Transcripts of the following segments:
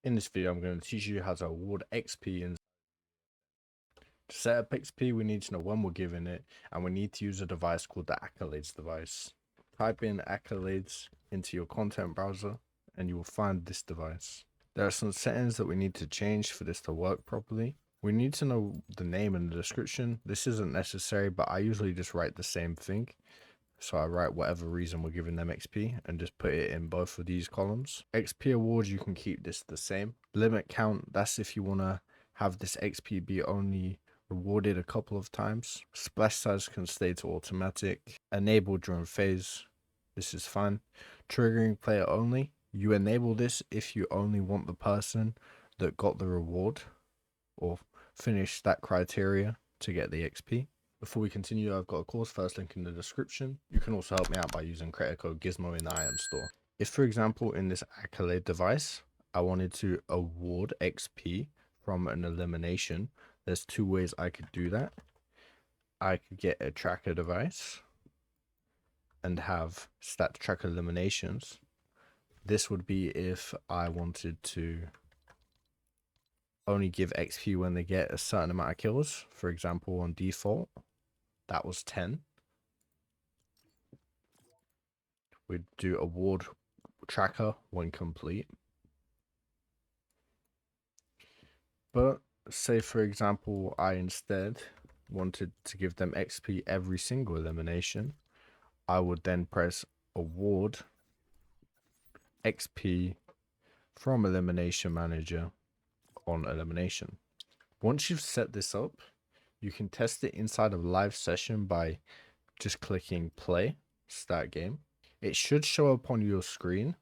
In this video, I'm going to teach you how to award XP. And to set up XP, we need to know when we're giving it, and we need to use a device called the Accolades device. Type in Accolades into your content browser, and you will find this device. There are some settings that we need to change for this to work properly. We need to know the name and the description. This isn't necessary, but I usually just write the same thing. So I write whatever reason we're giving them XP and just put it in both of these columns. XP awards, you can keep this the same. Limit count, that's if you want to have this XP be only rewarded a couple of times. Splash size can stay to automatic. Enable during phase, this is fine. Triggering player only, you enable this if you only want the person that got the reward or finished that criteria to get the XP. Before we continue, I've got a course, first link in the description. You can also help me out by using creator code GISMO in the item store. If, for example, in this accolade device, I wanted to award XP from an elimination, there's two ways I could do that. I could get a tracker device and have stat tracker eliminations. This would be if I wanted to only give XP when they get a certain amount of kills. For example, on default, that was 10. We'd do award tracker when complete. But say, for example, I instead wanted to give them XP every single elimination, I would then press award XP from elimination manager on elimination. Once you've set this up, you can test it inside of live session by just clicking play, start game. It should show up on your screen,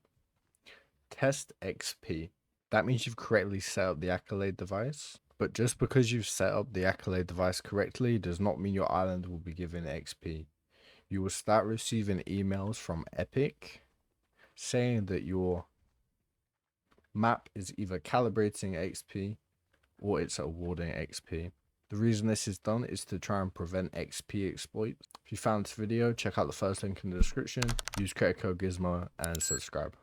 test XP. That means you've correctly set up the accolade device, but just because you've set up the accolade device correctly does not mean your island will be given XP. You will start receiving emails from Epic saying that your map is either calibrating XP or it's awarding XP. The reason this is done is to try and prevent XP exploits. If you found this video, check out the first link in the description, use creator code GISMO and subscribe.